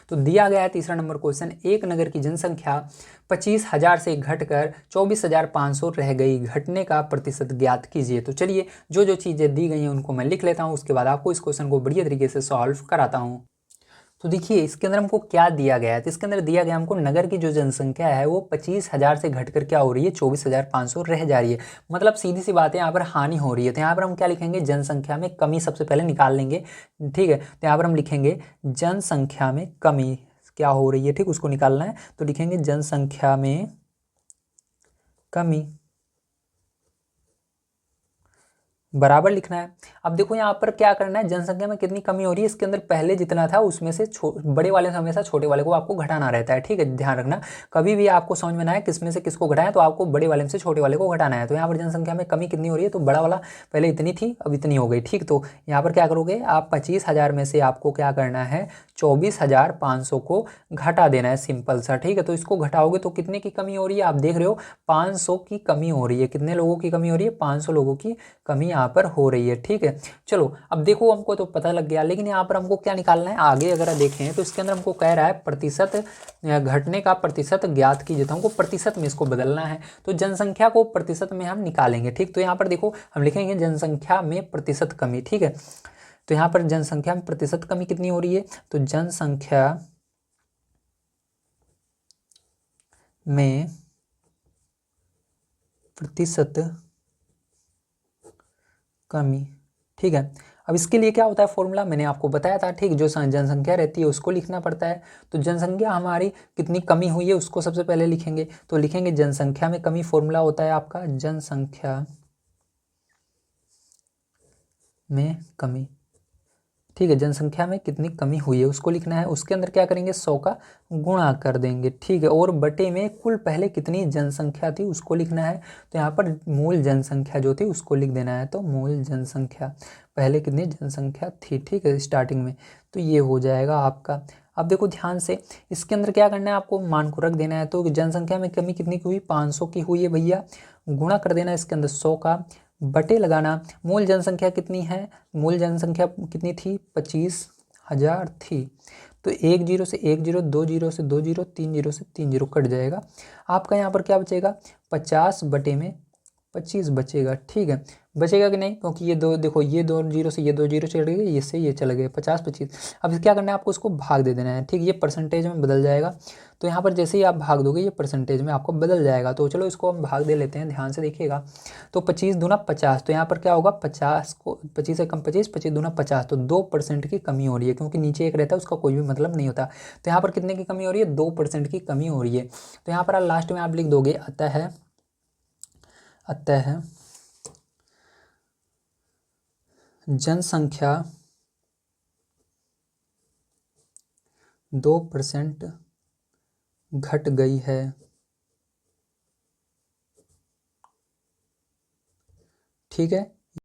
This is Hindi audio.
तो दिया गया है तीसरा नंबर क्वेश्चन, एक नगर की जनसंख्या 25,000 से घटकर 24,500 रह गई, घटने का प्रतिशत ज्ञात कीजिए। तो चलिए जो जो चीज़ें दी गई हैं उनको मैं लिख लेता हूँ, उसके बाद आपको इस क्वेश्चन को बढ़िया तरीके से सॉल्व कराता हूँ। तो देखिए इसके अंदर हमको क्या दिया गया है, तो इसके अंदर दिया गया हमको नगर की जो जनसंख्या है वो 25,000 से घटकर क्या हो रही है, 24,500 रह जा रही है। मतलब सीधी सी बात है, यहाँ पर हानि हो रही है। तो यहाँ पर हम क्या लिखेंगे, जनसंख्या में कमी सबसे पहले निकाल लेंगे। ठीक है, तो यहाँ पर हम लिखेंगे जनसंख्या में कमी क्या हो रही है, ठीक, उसको निकालना है। तो लिखेंगे जनसंख्या में कमी बराबर लिखना है। अब देखो यहाँ पर क्या करना है, जनसंख्या में कितनी कमी हो रही है, इसके अंदर पहले जितना था उसमें से बड़े वाले से हमेशा छोटे वाले को आपको घटाना रहता है। ठीक है, ध्यान रखना, कभी भी आपको समझ में ना आए किस में से किसको घटाएं, तो आपको बड़े वाले से छोटे वाले को घटाना है। तो यहाँ पर जनसंख्या में कमी कितनी हो रही है, तो बड़ा वाला पहले इतनी थी अब इतनी हो गई। ठीक, तो यहाँ पर क्या करोगे आप, 25,000 में से आपको क्या करना है, 24,500 को घटा देना है, सिंपल सा। ठीक है, तो इसको घटाओगे तो कितने की कमी हो रही है, आप देख रहे हो 500 की कमी हो रही है। कितने लोगों की कमी हो रही है, 500 लोगों की कमी यहाँ पर हो रही है। ठीक है, चलो अब देखो हमको तो पता लग गया, लेकिन यहाँ पर हमको क्या निकालना है आगे अगर देखें तो इसके अंदर हमको कह रहा है प्रतिशत, घटने का प्रतिशत ज्ञात कीजिए। तो हमको प्रतिशत में इसको बदलना है, तो जनसंख्या को प्रतिशत में हम निकालेंगे। ठीक, तो यहाँ पर देखो हम लिखेंगे जनसंख्या में प्रतिशत कमी। ठीक है, तो यहाँ पर जनसंख्या में प्रतिशत कमी कितनी हो रही है, तो जनसंख्या में प्रतिशत कमी। ठीक है, अब इसके लिए क्या होता है फॉर्मूला, मैंने आपको बताया था। ठीक, जो जनसंख्या रहती है उसको लिखना पड़ता है। तो जनसंख्या हमारी कितनी कमी हुई है उसको सबसे पहले लिखेंगे। तो लिखेंगे जनसंख्या में कमी, फॉर्मूला होता है आपका जनसंख्या में कमी। ठीक है, जनसंख्या में कितनी कमी हुई है उसको लिखना है। उसके अंदर क्या करेंगे, 100 का गुणा कर देंगे। ठीक है, और बटे में कुल पहले कितनी जनसंख्या थी उसको लिखना है। तो यहाँ पर मूल जनसंख्या जो थी उसको लिख देना है। तो मूल जनसंख्या पहले कितनी जनसंख्या थी, ठीक है, स्टार्टिंग में, तो ये हो जाएगा आपका। अब देखो ध्यान से, इसके अंदर क्या करना है, आपको मान को रख देना है। तो जनसंख्या में कमी कितनी की हुई, 500 की हुई है भैया, गुणा कर देना इसके अंदर 100 का, बटे लगाना मूल जनसंख्या कितनी है, मूल जनसंख्या कितनी थी, 25,000 थी। तो 1 जीरो से 1 जीरो, 2 जीरो से 2 जीरो, 3 जीरो से 3 जीरो कट जाएगा। आपका यहाँ पर क्या बचेगा, 50 बटे में 25 बचेगा। ठीक है, बचेगा कि नहीं, क्योंकि ये दो देखो, ये 2 जीरो से ये 2 जीरो चले गए, ये से ये चले गए, 50 25। अब क्या करना है आपको, इसको भाग दे देना है। ठीक, ये परसेंटेज में बदल जाएगा। तो यहाँ पर जैसे ही आप भाग दोगे ये परसेंटेज में आपको बदल जाएगा। तो चलो इसको हम भाग दे लेते हैं, ध्यान से देखिएगा। तो 25 दूना 50, तो यहाँ पर क्या होगा, 50 को 25 से कम 25, 25 दूना 50, तो 2% की कमी हो रही है, क्योंकि नीचे एक रहता है उसका कोई भी मतलब नहीं होता। तो यहाँ पर कितने की कमी हो रही है, 2% की कमी हो रही है। तो यहाँ पर लास्ट में आप लिख दोगे अतः जनसंख्या 2% घट गई है। ठीक है,